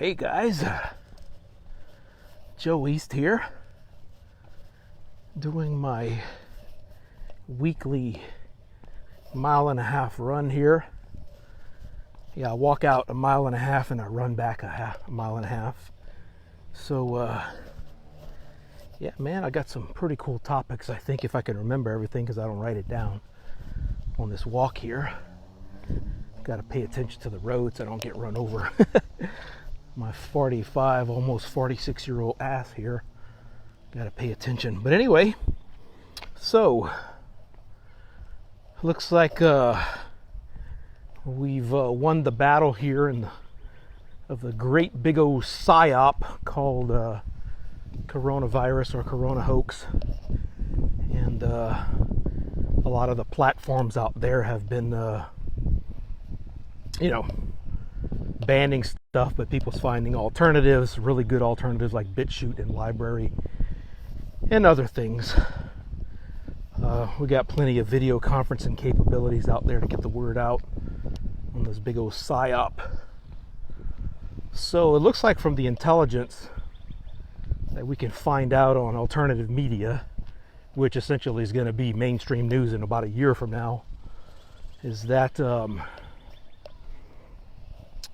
Hey guys, Joe East here, doing my weekly 1.5 mile run here. Yeah, I walk out 1.5 miles and I run back a 1.5 miles. So, yeah, man, I got some pretty cool topics, I think, if I can remember everything, because I don't write it down on this walk here. Got to pay attention to the road so I don't get run over. My 45, almost 46-year-old ass here. Got to pay attention. But anyway, so looks like we've won the battle here of the great big old psyop called coronavirus or corona hoax. And a lot of the platforms out there have been, banning stuff, but people's finding alternatives, really good alternatives like BitChute and Library and other things. We got plenty of video conferencing capabilities out there to get the word out on this big old psyop. So it looks like from the intelligence that we can find out on alternative media, which essentially is going to be mainstream news in about a year from now, is that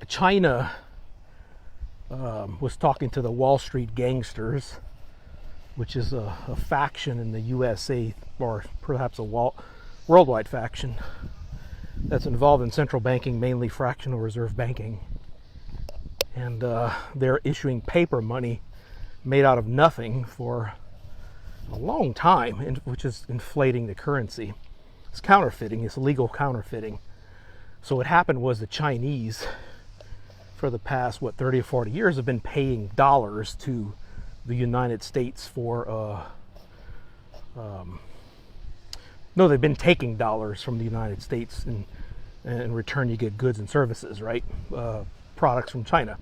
China was talking to the Wall Street gangsters, which is a faction in the USA, or perhaps a worldwide faction that's involved in central banking, mainly fractional reserve banking. And they're issuing paper money made out of nothing for a long time, which is inflating the currency. It's counterfeiting, it's illegal counterfeiting. So what happened was the Chinese, for the past, 30 or 40 years, have been paying dollars to the United States for, they've been taking dollars from the United States, and in return you get goods and services, right? Products from China.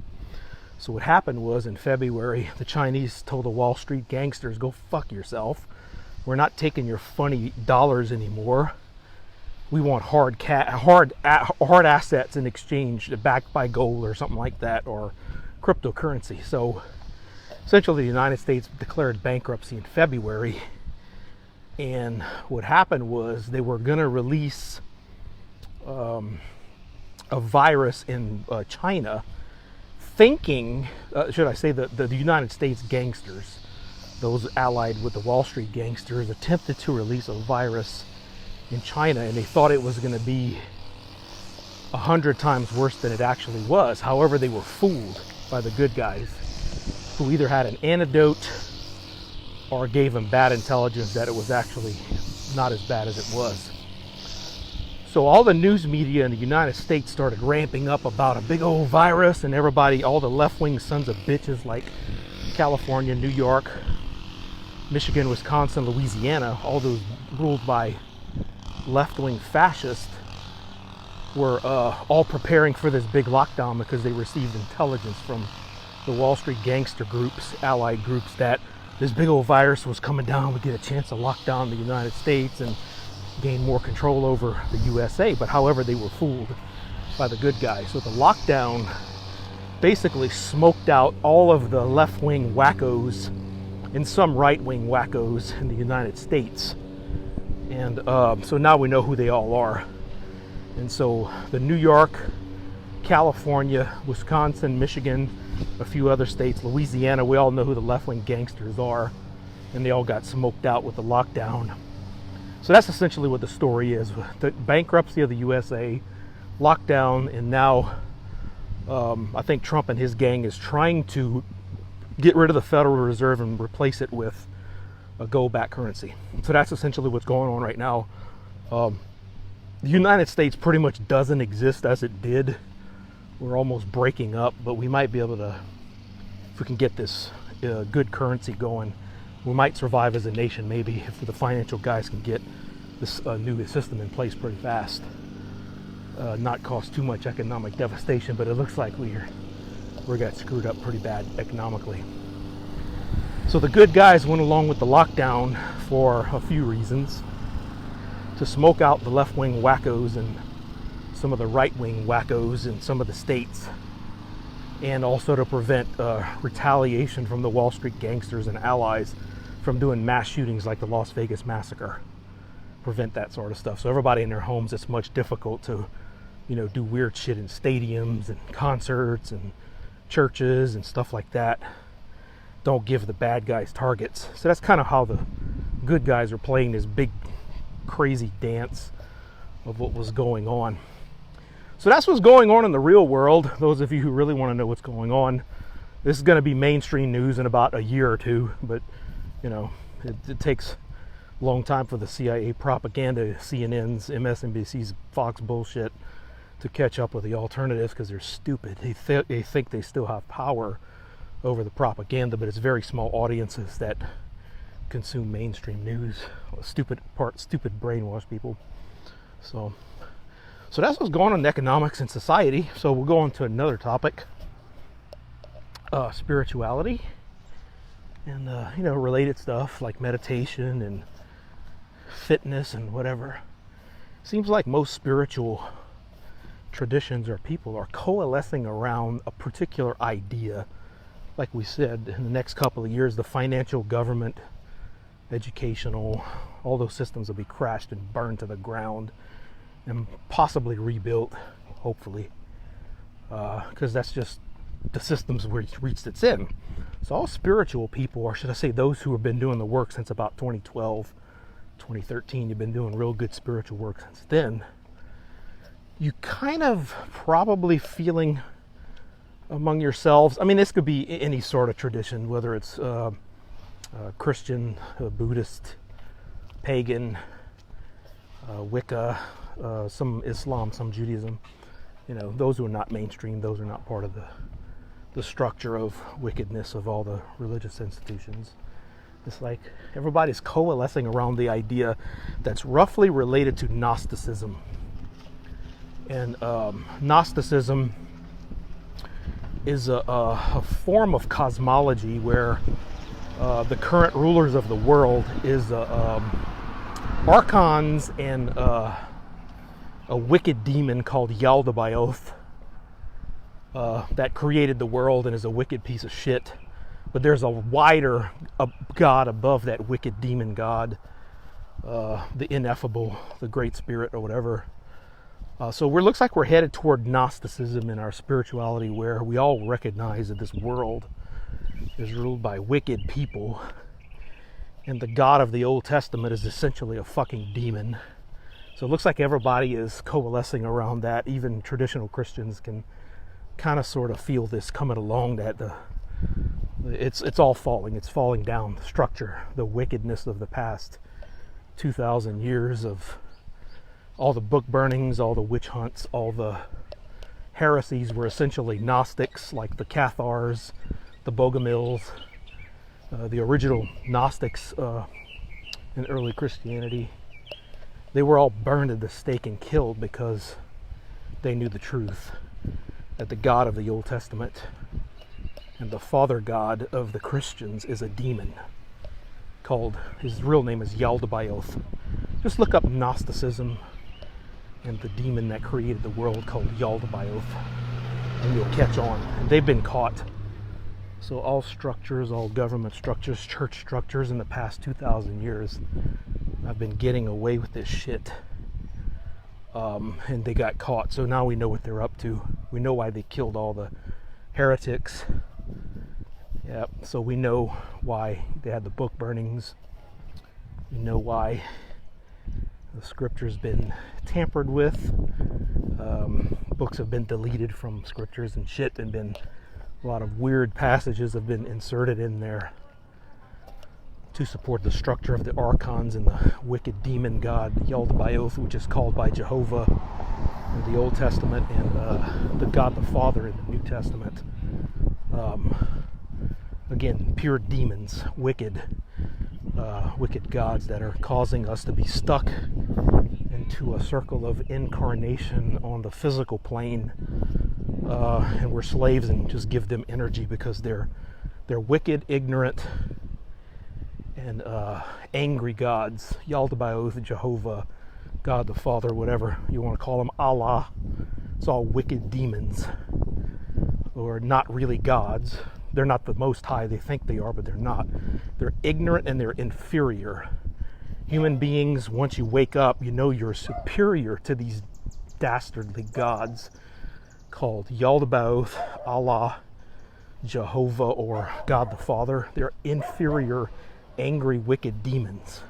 So what happened was, in February, the Chinese told the Wall Street gangsters, go fuck yourself. We're not taking your funny dollars anymore. We want hard assets in exchange, backed by gold or something like that, or cryptocurrency. So essentially the United States declared bankruptcy in February, and what happened was they were going to release a virus in China, thinking, the United States gangsters, those allied with the Wall Street gangsters, attempted to release a virus in China, and they thought it was going to be 100 times worse than it actually was. However, they were fooled by the good guys, who either had an antidote or gave them bad intelligence that it was actually not as bad as it was. So all the news media in the United States started ramping up about a big old virus, and everybody, all the left-wing sons of bitches like California, New York, Michigan, Wisconsin, Louisiana, all those ruled by left-wing fascists, were all preparing for this big lockdown because they received intelligence from the Wall Street gangster groups, allied groups, that this big old virus was coming down. We get a chance to lock down the United States and gain more control over the USA. But however, they were fooled by the good guys. So the lockdown basically smoked out all of the left-wing wackos and some right-wing wackos in the United States. And so now we know who they all are. And so the New York, California, Wisconsin, Michigan, a few other states, Louisiana, we all know who the left-wing gangsters are. And they all got smoked out with the lockdown. So that's essentially what the story is. The bankruptcy of the USA, lockdown, and now I think Trump and his gang is trying to get rid of the Federal Reserve and replace it with a gold-backed currency. So that's essentially what's going on right now. The United States pretty much doesn't exist as it did. We're almost breaking up, but we might be able to, if we can get this good currency going, we might survive as a nation, maybe, if the financial guys can get this new system in place pretty fast. Not cause too much economic devastation, but it looks like we got screwed up pretty bad economically. So the good guys went along with the lockdown for a few reasons: to smoke out the left-wing wackos and some of the right-wing wackos in some of the states, and also to prevent retaliation from the Wall Street gangsters and allies from doing mass shootings like the Las Vegas massacre. Prevent that sort of stuff. So everybody in their homes, it's much difficult to, do weird shit in stadiums and concerts and churches and stuff like that. Don't give the bad guys targets. So that's kind of how the good guys are playing this big crazy dance of what was going on. So that's what's going on in the real world. Those of you who really want to know what's going on, this is going to be mainstream news in about a year or two, but it takes a long time for the CIA propaganda, CNN's, MSNBC's, Fox bullshit to catch up with the alternatives, because they're stupid. They think they still have power over the propaganda, but it's very small audiences that consume mainstream news. Stupid brainwashed people. So that's what's going on in economics and society. So we'll go on to another topic, spirituality, and related stuff like meditation and fitness and whatever. Seems like most spiritual traditions or people are coalescing around a particular idea. Like we said, in the next couple of years, the financial, government, educational, all those systems will be crashed and burned to the ground and possibly rebuilt, hopefully, because that's just the systems where it's reached its end. So all spiritual people, or should I say those who have been doing the work since about 2012, 2013, you've been doing real good spiritual work since then, you kind of probably feeling among yourselves, I mean, this could be any sort of tradition, whether it's Christian, Buddhist, pagan, Wicca, some Islam, some Judaism. Those who are not mainstream, those are not part of the structure of wickedness of all the religious institutions. It's like everybody's coalescing around the idea that's roughly related to Gnosticism. And Gnosticism is a form of cosmology where the current rulers of the world is archons and a wicked demon called Yaldabaoth that created the world and is a wicked piece of shit. But there's a wider god above that wicked demon god, the ineffable, the great spirit or whatever. So it looks like we're headed toward Gnosticism in our spirituality, where we all recognize that this world is ruled by wicked people, and the God of the Old Testament is essentially a fucking demon. So it looks like everybody is coalescing around that. Even traditional Christians can kind of sort of feel this coming along, that it's all falling. It's falling down. The structure, the wickedness of the past 2,000 years of all the book burnings, all the witch hunts, all the heresies were essentially Gnostics, like the Cathars, the Bogomils, the original Gnostics in early Christianity. They were all burned at the stake and killed because they knew the truth, that the God of the Old Testament and the Father God of the Christians is a demon called, his real name is Yaldabaoth. Just look up Gnosticism and the demon that created the world called Yaldabaoth, and you'll catch on. And they've been caught. So all structures, all government structures, church structures in the past 2,000 years have been getting away with this shit. And they got caught. So now we know what they're up to. We know why they killed all the heretics. Yeah, so we know why they had the book burnings. We know why the scripture's been tampered with. Books have been deleted from scriptures and shit, and been a lot of weird passages have been inserted in there to support the structure of the archons and the wicked demon god Yaldabaoth, which is called by Jehovah in the Old Testament, and the God the Father in the New Testament. Again, pure demons, wicked gods that are causing us to be stuck into a circle of incarnation on the physical plane, and we're slaves and just give them energy because they're wicked, ignorant, and angry gods. Yaldabaoth, Jehovah, God the Father, whatever you want to call them, Allah. It's all wicked demons. or not really gods. They're not the most high they think they are, but they're not. They're ignorant and they're inferior. Human beings, once you wake up, you know you're superior to these dastardly gods called Yaldabaoth, Allah, Jehovah, or God the Father. They're inferior, angry, wicked demons.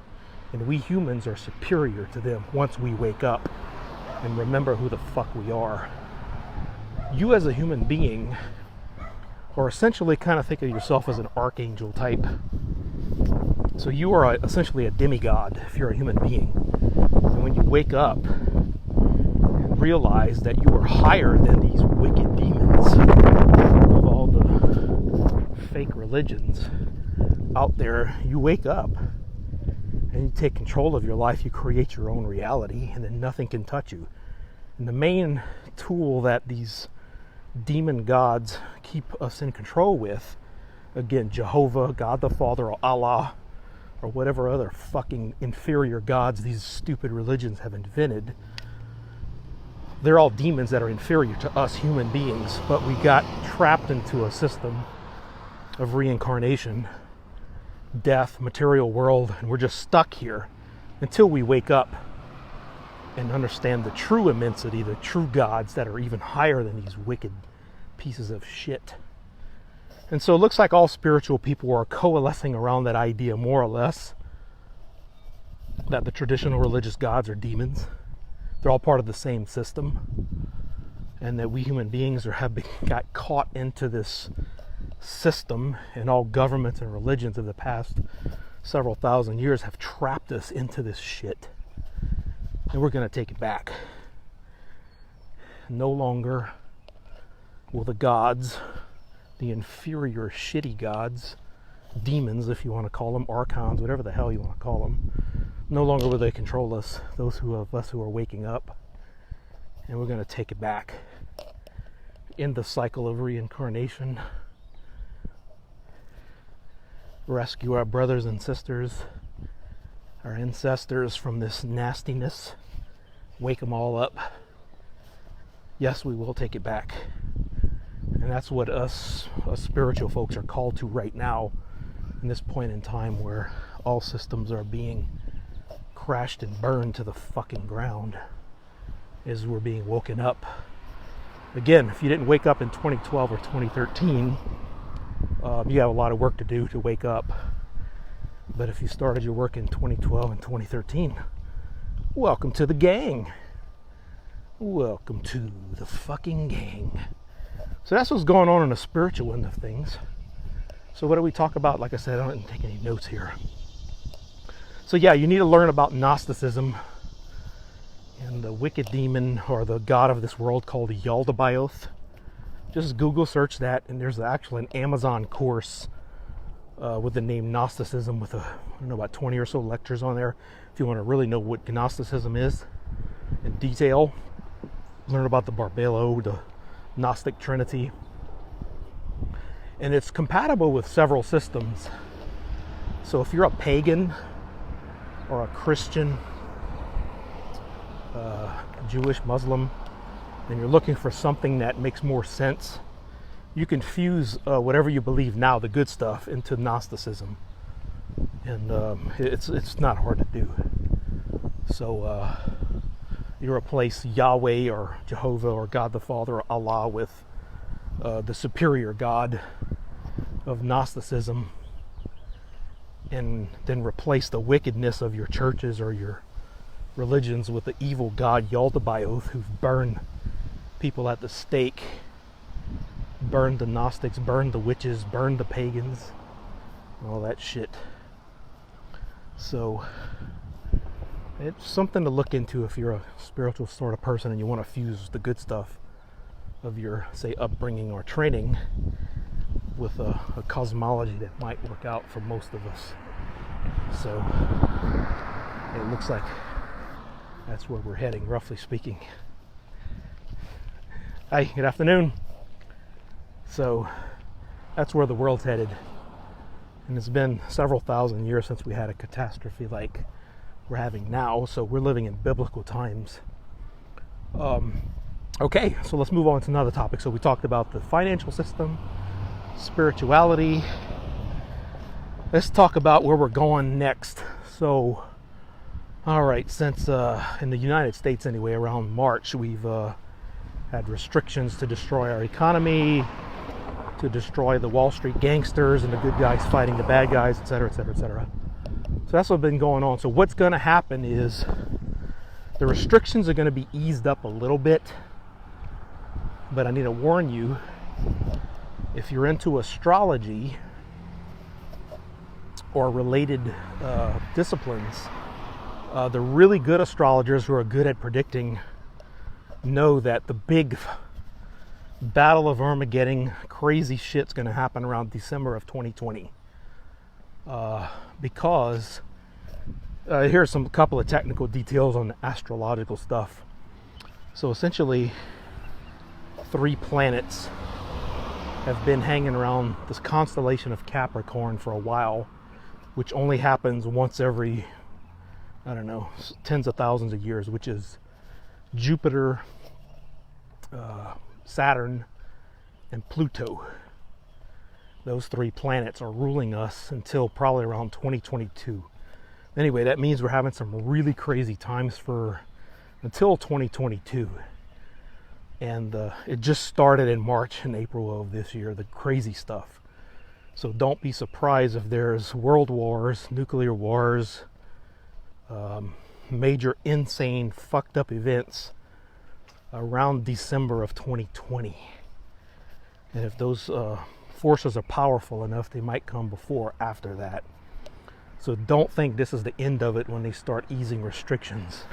And we humans are superior to them once we wake up and remember who the fuck we are. You as a human being are essentially kind of think of yourself as an archangel type. So you are essentially a demigod if you're a human being. And when you wake up and realize that you are higher than these wicked demons of all the fake religions out there, you wake up and you take control of your life. You create your own reality, and then nothing can touch you. And the main tool that these demon gods keep us in control with, again, Jehovah, God the Father, or Allah, or whatever other fucking inferior gods these stupid religions have invented, they're all demons that are inferior to us human beings. But we got trapped into a system of reincarnation, death, material world, and we're just stuck here until we wake up and understand the true immensity, the true gods that are even higher than these wicked pieces of shit. And so it looks like all spiritual people are coalescing around that idea, more or less, that the traditional religious gods are demons. They're all part of the same system, and that we human beings got caught into this system, and all governments and religions of the past several thousand years have trapped us into this shit. And we're going to take it back. No longer will the gods, the inferior, shitty gods, demons, if you want to call them, archons, whatever the hell you want to call them, no longer will they control us, those of us who are waking up. And we're going to take it back. End the cycle of reincarnation. Rescue our brothers and sisters, our ancestors, from this nastiness. Wake them all up. Yes, we will take it back. And that's what us spiritual folks are called to right now, in this point in time where all systems are being crashed and burned to the fucking ground, is we're being woken up. Again, if you didn't wake up in 2012 or 2013, you have a lot of work to do to wake up. But if you started your work in 2012 and 2013, welcome to the gang. Welcome to the fucking gang. So that's what's going on in the spiritual end of things. So what do we talk about? Like I said, I didn't take any notes here. So yeah, you need to learn about Gnosticism and the wicked demon, or the god of this world, called Yaldabaoth. Just Google search that, and there's actually an Amazon course with the name Gnosticism, with about 20 or so lectures on there. If you want to really know what Gnosticism is in detail, learn about the Barbelo, the Gnostic Trinity. And it's compatible with several systems. So if you're a pagan or a Christian, Jewish, Muslim, and you're looking for something that makes more sense, you can fuse whatever you believe now, the good stuff, into Gnosticism. And it's not hard to do. So you replace Yahweh or Jehovah or God the Father or Allah with the superior God of Gnosticism, and then replace the wickedness of your churches or your religions with the evil god Yaldabaoth, who've burned people at the stake, burned the Gnostics, burned the witches, burned the pagans, and all that shit. So it's something to look into if you're a spiritual sort of person and you want to fuse the good stuff of your, say, upbringing or training with a cosmology that might work out for most of us. So it looks like that's where we're heading, roughly speaking. Hi, good afternoon. So that's where the world's headed. And it's been several thousand years since we had a catastrophe like we're having now. So we're living in biblical times. Okay, so let's move on to another topic. So we talked about the financial system, spirituality. Let's talk about where we're going next. So, all right, since in the United States anyway, around March, we've had restrictions to destroy our economy, to destroy the Wall Street gangsters and the good guys fighting the bad guys, etc., etc., etc. So that's what's been going on. So what's going to happen is the restrictions are going to be eased up a little bit. But I need to warn you, if you're into astrology or related disciplines, the really good astrologers who are good at predicting know that the big battle of Armageddon, crazy shit's going to happen around December of 2020. Because here's a couple of technical details on the astrological stuff. So essentially, 3 planets have been hanging around this constellation of Capricorn for a while, which only happens once every, I don't know, tens of thousands of years, which is Jupiter, Saturn, and Pluto. Those 3 planets are ruling us until probably around 2022. Anyway, that means we're having some really crazy times until 2022. And it just started in March and April of this year, the crazy stuff. So don't be surprised if there's world wars, nuclear wars, major insane fucked up events around December of 2020. And if those forces are powerful enough, they might come before or after that. So don't think this is the end of it when they start easing restrictions.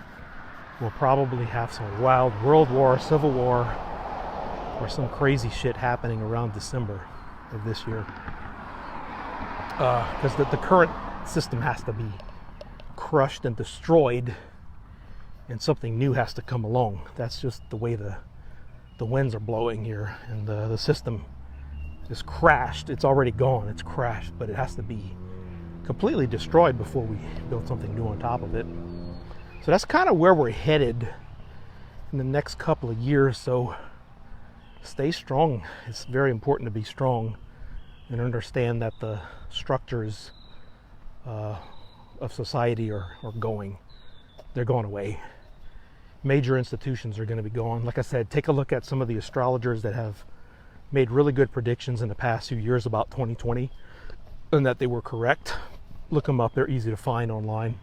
We'll probably have some wild world war, civil war, or some crazy shit happening around December of this year. Because the current system has to be crushed and destroyed, and something new has to come along. That's just the way the winds are blowing here, and the system is crashed. It's already gone. It's crashed, but it has to be completely destroyed before we build something new on top of it. So that's kind of where we're headed in the next couple of years. So stay strong. It's very important to be strong and understand that the structures of society are going. They're going away. Major institutions are going to be gone. Like I said, take a look at some of the astrologers that have made really good predictions in the past few years about 2020 and that they were correct. Look them up. They're easy to find online.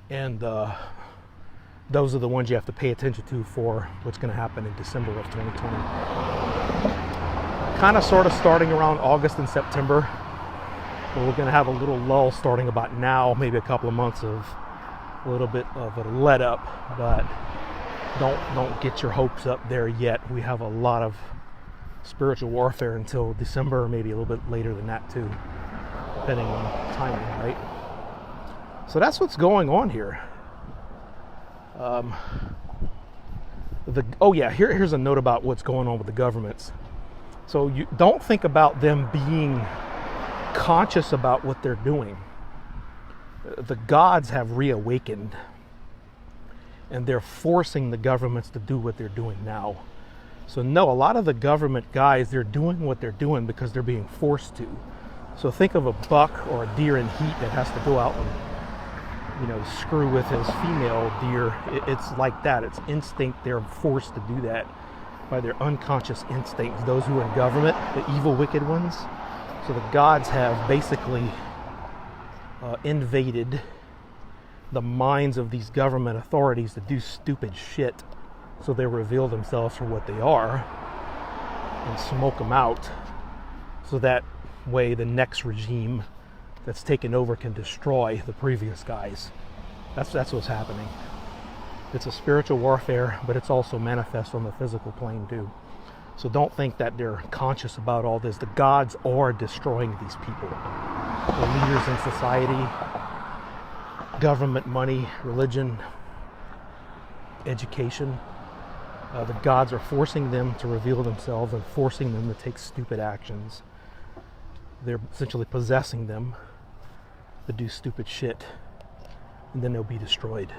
And those are the ones you have to pay attention to for what's going to happen in December of 2020. Kind of sort of starting around August and September. But we're going to have a little lull starting about now, maybe a couple of months of a little bit of a let up. But don't get your hopes up there yet. We have a lot of spiritual warfare until December, maybe a little bit later than that too, depending on timing, right? So that's what's going on here. Here's a note about what's going on with the governments. So you don't think about them being conscious about what they're doing. The gods have reawakened, and they're forcing the governments to do what they're doing now. So no, a lot of the government guys, they're doing what they're doing because they're being forced to. So think of a buck or a deer in heat that has to go out and screw with his female deer. It's like that. It's instinct. They're forced to do that by their unconscious instincts. Those who are in government, the evil, wicked ones. So the gods have basically invaded the minds of these government authorities to do stupid shit. So they reveal themselves for what they are and smoke them out. So that way the next regime that's taken over can destroy the previous guys. That's what's happening. It's a spiritual warfare, but it's also manifest on the physical plane too. So don't think that they're conscious about all this. The gods are destroying these people. The leaders in society, government, money, religion, education. The gods are forcing them to reveal themselves and forcing them to take stupid actions. They're essentially possessing them to do stupid shit, and then they'll be destroyed.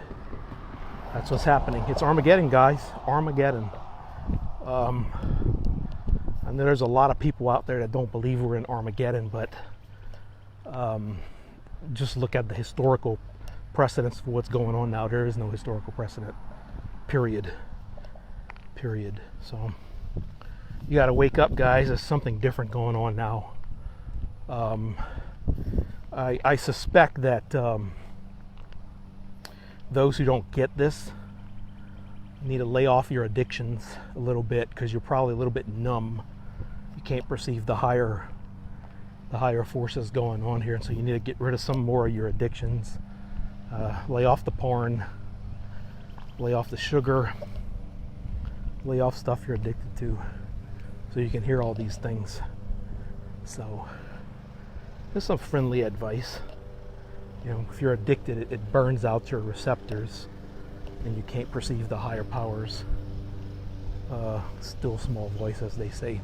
That's what's happening. It's Armageddon, guys. Armageddon. And there's a lot of people out there that don't believe we're in Armageddon, but just look at the historical precedents for what's going on now. There is no historical precedent. Period. So you got to wake up, guys. There's something different going on now. I suspect that those who don't get this need to lay off your addictions a little bit, because you're probably a little bit numb. You can't perceive the higher forces going on here, and so you need to get rid of some more of your addictions. Lay off the porn, lay off the sugar, lay off stuff you're addicted to, so you can hear all these things. So there's some friendly advice. You know, if you're addicted, it burns out your receptors, and you can't perceive the higher powers. Still small voice, as they say.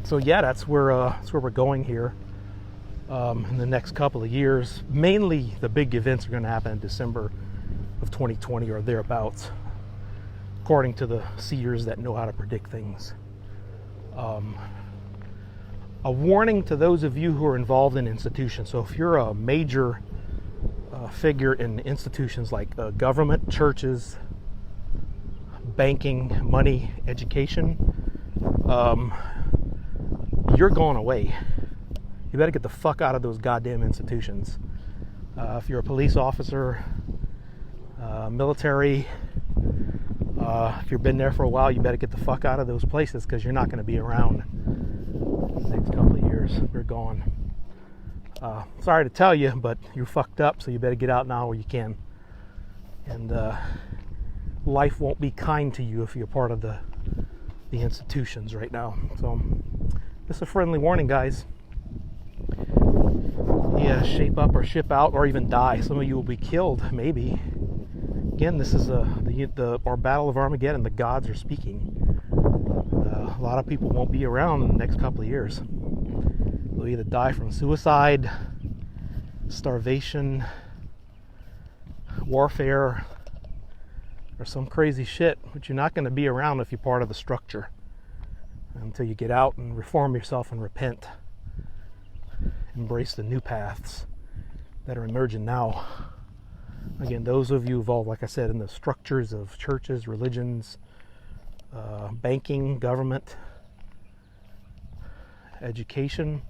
So yeah, that's where we're going here in the next couple of years. Mainly, the big events are going to happen in December of 2020 or thereabouts, according to the seers that know how to predict things. A warning to those of you who are involved in institutions. So if you're a major figure in institutions like government, churches, banking, money, education, you're going away. You better get the fuck out of those goddamn institutions. If you're a police officer, military, if you've been there for a while, you better get the fuck out of those places, because you're not going to be around the next couple of years. You're gone. Sorry to tell you, but you're fucked up, so you better get out now while you can. And life won't be kind to you if you're part of the institutions right now. So it's a friendly warning, guys. Yeah, shape up or ship out, or even die. Some of you will be killed, maybe. Again, this is our battle of Armageddon. The gods are speaking. A lot of people won't be around in the next couple of years. They'll either die from suicide, starvation, warfare, or some crazy shit. But you're not going to be around if you're part of the structure until you get out and reform yourself and repent. Embrace the new paths that are emerging now. Again, those of you involved, like I said, in the structures of churches, religions, banking, government, education,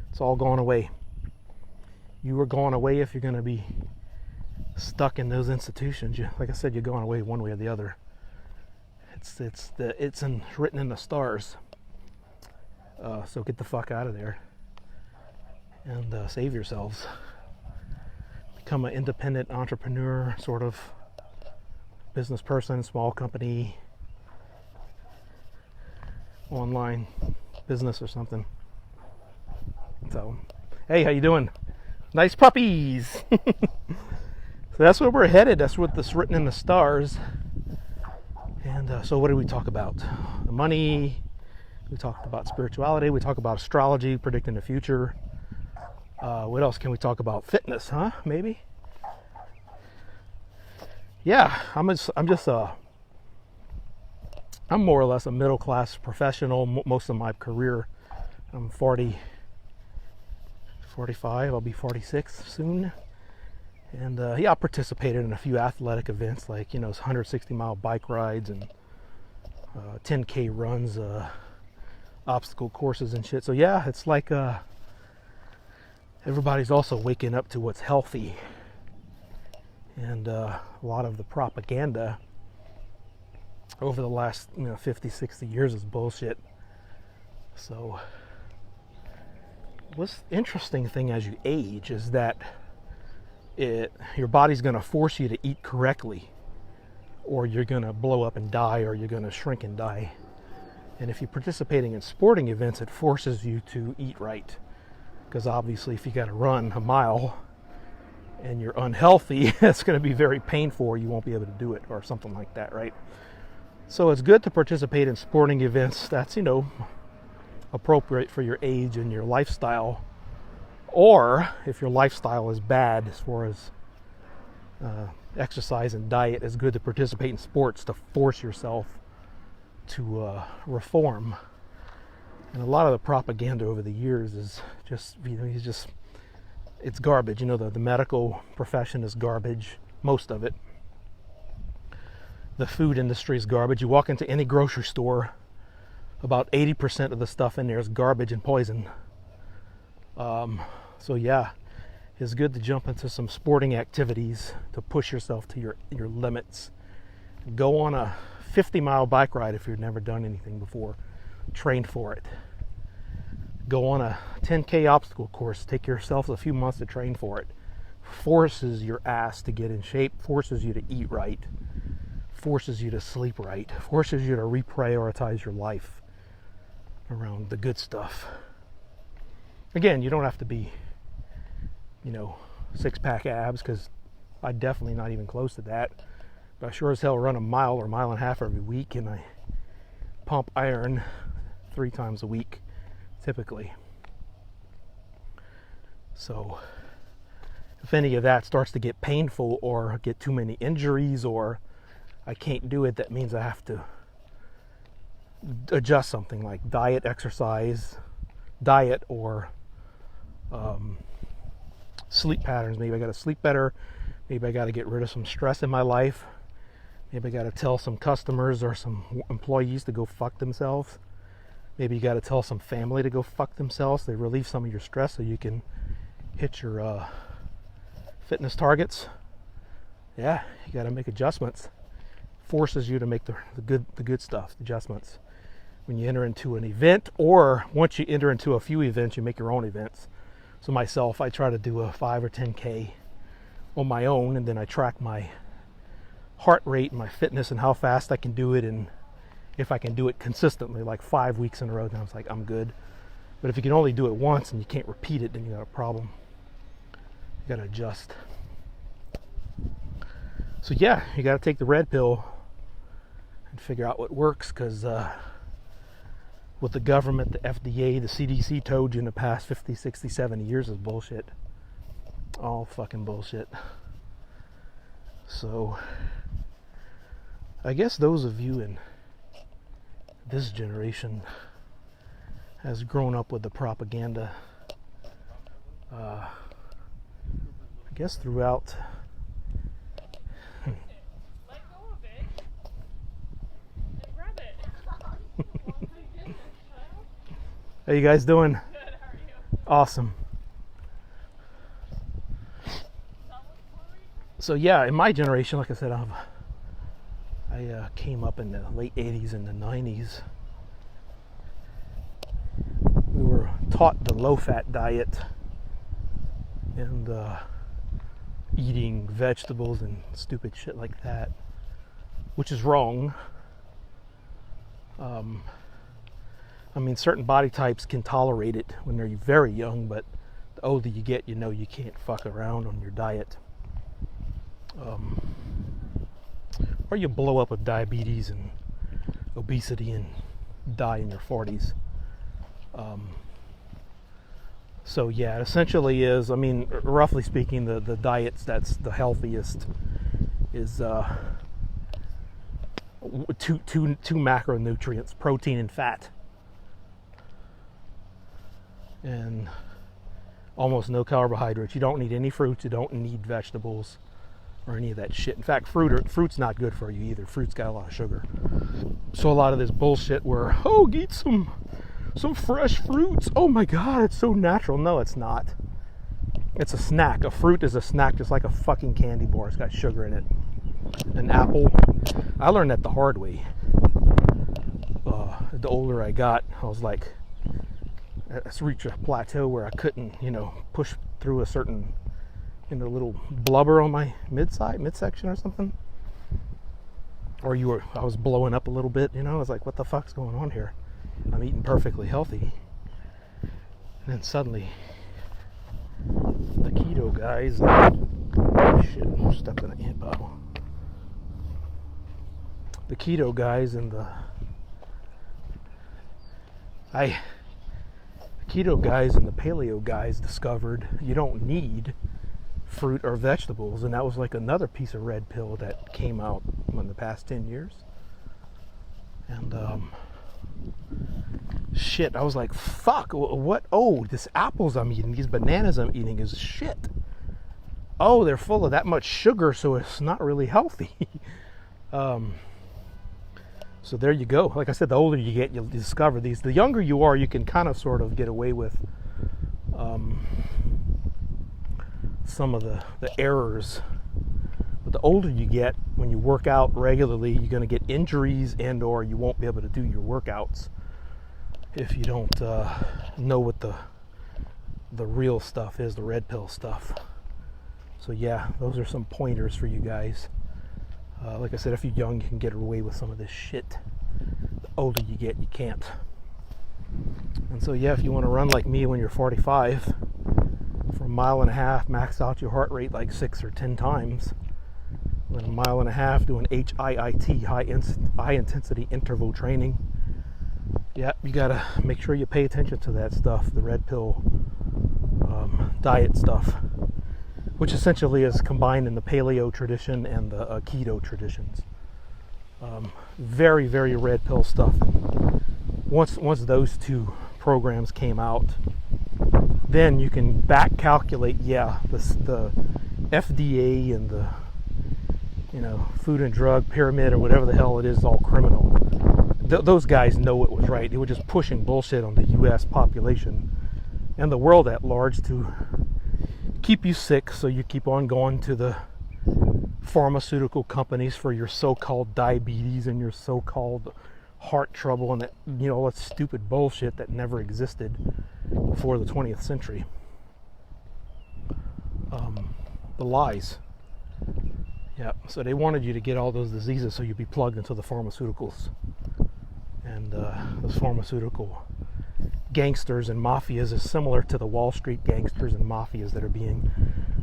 it's all going away. You are going away if you're going to be stuck in those institutions. Like I said, you're going away one way or the other. It's written in the stars. So get the fuck out of there and save yourselves. Become an independent entrepreneur, sort of business person, small company, online business or something. So, hey, how you doing? Nice puppies. So that's where we're headed. That's what's written in the stars. And so what did we talk about? The money. We talked about spirituality. We talked about astrology, predicting the future. What else can we talk about? Fitness, huh? Maybe. Yeah, I'm more or less a middle class professional. Most of my career, I'm 40, 45. I'll be 46 soon. And I participated in a few athletic events, like 160-mile bike rides and 10K runs, obstacle courses and shit. So yeah, it's like everybody's also waking up to what's healthy, and a lot of the propaganda over the last 50, 60 years is bullshit. So what's the interesting thing as you age is that your body's going to force you to eat correctly, or you're going to blow up and die, or you're going to shrink and die. And if you're participating in sporting events, it forces you to eat right. Because obviously if you got to run a mile and you're unhealthy, it's going to be very painful, or you won't be able to do it, or something like that, right? So it's good to participate in sporting events that's, appropriate for your age and your lifestyle. Or if your lifestyle is bad as far as exercise and diet is good to participate in sports, to force yourself to reform. And a lot of the propaganda over the years is just, it's garbage. The medical profession is garbage, most of it. The food industry is garbage. You walk into any grocery store, about 80% of the stuff in there is garbage and poison. So yeah, it's good to jump into some sporting activities to push yourself to your limits. Go on a 50-mile bike ride if you've never done anything before. Train for it. Go on a 10K obstacle course. Take yourself a few months to train for it. Forces your ass to get in shape. Forces you to eat right. Forces you to sleep right. Forces you to reprioritize your life around the good stuff. Again, you don't have to be, six-pack abs, because I'm definitely not even close to that. But I sure as hell run a mile or mile and a half every week, and I pump iron 3 times a week, typically. So if any of that starts to get painful or get too many injuries or I can't do it, that means I have to adjust something like diet, exercise, or sleep patterns. Maybe I got to sleep better. Maybe I got to get rid of some stress in my life. Maybe I got to tell some customers or some employees to go fuck themselves. Maybe you got to tell some family to go fuck themselves. They relieve some of your stress so you can hit your fitness targets. Yeah, you got to make adjustments. Forces you to make the good stuff, adjustments. When you enter into an event, or once you enter into a few events, you make your own events. So myself, I try to do a 5 or 10K on my own, and then I track my heart rate and my fitness and how fast I can do it, and if I can do it consistently, like 5 weeks in a row, then I was like, I'm good. But if you can only do it once and you can't repeat it, then you got a problem. You got to adjust. So yeah, you got to take the red pill and figure out what works, because what the government, the FDA, the CDC told you in the past 50, 60, 70 years is bullshit. All fucking bullshit. So I guess those of you in this generation has grown up with the propaganda, I guess throughout. Let go of it and grab it. How you guys doing? Good, how are you? Awesome. So yeah, in my generation, like I said, I came up in the late 80s and the 90s. We were taught the low-fat diet and eating vegetables and stupid shit like that, which is wrong. I mean, certain body types can tolerate it when they're very young, but the older you get, you can't fuck around on your diet. Or you blow up with diabetes and obesity and die in your 40s. So yeah, it essentially is, roughly speaking, the diets that's the healthiest is two macronutrients, protein and fat. And almost no carbohydrates. You don't need any fruits. You don't need vegetables or any of that shit. In fact, fruit's not good for you either. Fruit's got a lot of sugar. So a lot of this bullshit where, eat some fresh fruits. Oh my God, it's so natural. No, it's not. It's a snack. A fruit is a snack just like a fucking candy bar. It's got sugar in it. An apple. I learned that the hard way. The older I got, I was like, I reached a plateau where I couldn't, push through a certain, little blubber on my midsection or something. Or I was blowing up a little bit, I was like, what the fuck's going on here? I'm eating perfectly healthy. And then suddenly, the keto guys, shit, stepped in an ant bottle. The keto guys and the keto guys and the paleo guys discovered you don't need fruit or vegetables, and that was like another piece of red pill that came out in the past 10 years. And shit, I was like, fuck, what? Oh, this apples I'm eating, these bananas I'm eating is shit. Oh, they're full of that much sugar, so it's not really healthy. So there you go. Like I said, the older you get, you'll discover these. The younger you are, you can kind of sort of get away with some of the errors. But the older you get, when you work out regularly, you're going to get injuries, and or you won't be able to do your workouts if you don't know what the real stuff is, the red pill stuff. So yeah, those are some pointers for you guys. Like I said, if you're young, you can get away with some of this shit. The older you get, you can't. And so yeah, if you want to run like me when you're 45, for a mile and a half, max out your heart rate like 6 or 10 times. Then a mile and a half doing HIIT, high intensity interval training. Yeah, you gotta make sure you pay attention to that stuff, the red pill diet stuff, which essentially is combined in the paleo tradition and the keto traditions. Very, very red pill stuff. Once those two programs came out, then you can back calculate, yeah, the FDA and the Food and Drug Pyramid or whatever the hell it is all criminal. Those guys know it was right. They were just pushing bullshit on the U.S. population and the world at large to keep you sick, so you keep on going to the pharmaceutical companies for your so-called diabetes and your so-called heart trouble and that, all that stupid bullshit that never existed before the 20th century. The lies. Yeah, so they wanted you to get all those diseases so you'd be plugged into the pharmaceuticals. And those pharmaceutical gangsters and mafias is similar to the Wall Street gangsters and mafias that are being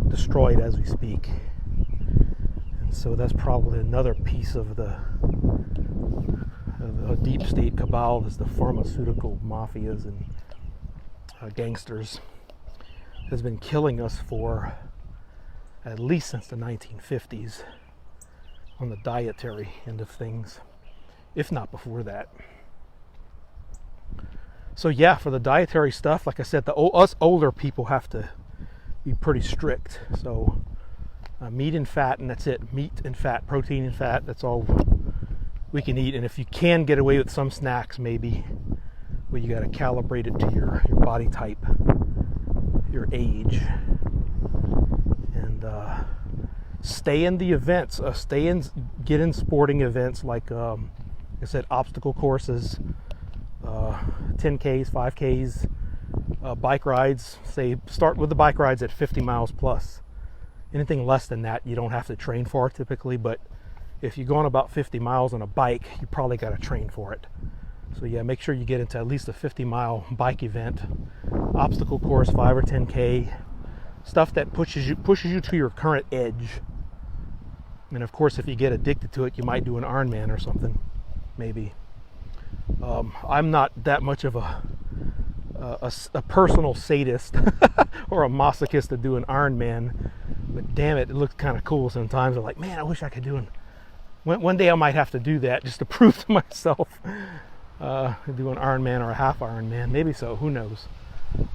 destroyed as we speak. And so that's probably another piece of the deep state cabal, is the pharmaceutical mafias and gangsters. Has been killing us for at least since the 1950s on the dietary end of things, if not before that. So yeah, for the dietary stuff, like I said, us older people have to be pretty strict. So meat and fat, and that's it. Meat and fat, protein and fat, that's all we can eat. And if you can get away with some snacks, maybe, well, you got to calibrate it to your body type, your age. And stay in the events. Get in sporting events like I said, obstacle courses, 10Ks, 5Ks, bike rides. Say start with the bike rides at 50 miles plus. Anything less than that, you don't have to train for typically. But if you're going about 50 miles on a bike, you probably got to train for it. So yeah, make sure you get into at least a 50-mile bike event, obstacle course, 5 or 10K. Stuff that pushes you to your current edge. And of course, if you get addicted to it, you might do an Ironman or something, maybe. I'm not that much of a personal sadist or a masochist to do an Ironman, but damn it, it looks kind of cool sometimes. I'm like, man, I wish I could do one day I might have to do that just to prove to myself, do an Ironman or a half Ironman, maybe so, who knows.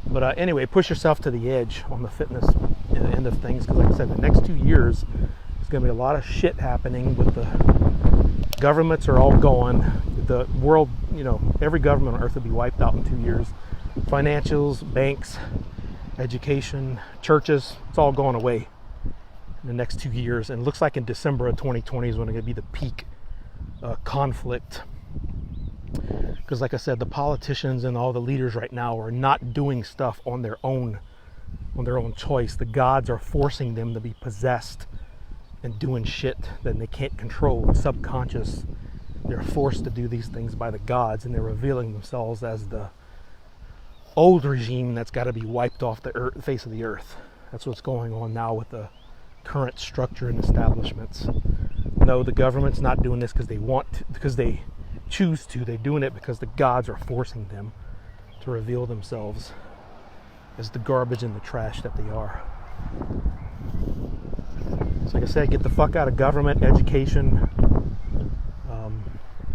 But anyway, push yourself to the edge on the fitness end of things, because like I said, the next 2 years there's going to be a lot of shit happening. With the governments are all gone, the world, every government on earth will be wiped out in 2 years. Financials, banks, education, churches, it's all going away in the next 2 years. And it looks like in December of 2020 is when it's going to be the peak conflict. Because like I said, the politicians and all the leaders right now are not doing stuff on their own choice. The gods are forcing them to be possessed and doing shit that they can't control. It's subconscious. They're forced to do these things by the gods, and they're revealing themselves as the old regime that's got to be wiped off the face of the earth. That's what's going on now with the current structure and establishments. No, the government's not doing this because they want to, because they choose to. They're doing it because the gods are forcing them to reveal themselves as the garbage and the trash that they are. So like I said, get the fuck out of government, education,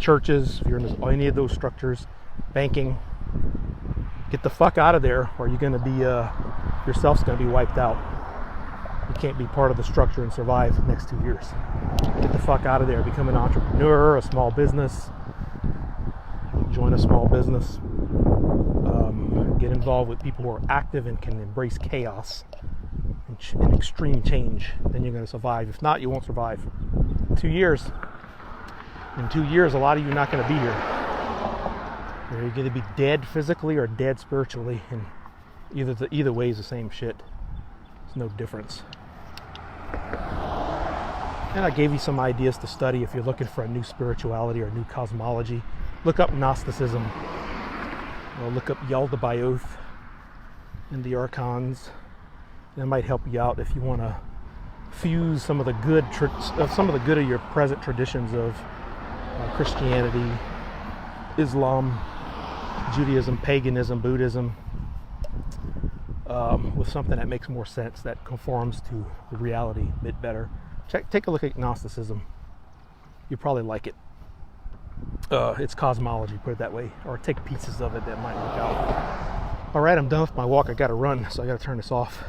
churches, if you're in any of those structures, banking. Get the fuck out of there, or you're going to be, yourself's going to be wiped out. You can't be part of the structure and survive the next 2 years. Get the fuck out of there. Become an entrepreneur, a small business. Join a small business. Get involved with people who are active and can embrace chaos and extreme change. Then you're going to survive. If not, you won't survive. 2 years. In 2 years, a lot of you are not going to be here. You're going to be dead physically or dead spiritually, and either way is the same shit. There's no difference. And I gave you some ideas to study if you're looking for a new spirituality or a new cosmology. Look up Gnosticism. Or look up Yaldabaoth and the Archons. That might help you out if you want to fuse some of the good of your present traditions of Christianity, Islam, Judaism, paganism, Buddhism, with something that makes more sense, that conforms to the reality a bit better. Take a look at Gnosticism. You probably like it. It's cosmology, put it that way, or take pieces of it that might work out. All right, I'm done with my walk. I got to run, so I got to turn this off.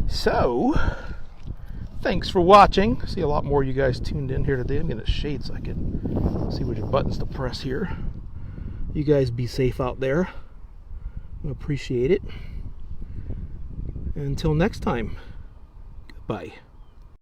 So, thanks for watching. I see a lot more of you guys tuned in here today. I'm getting a shade so I can see which buttons to press here. You guys be safe out there. I appreciate it. Until next time, goodbye.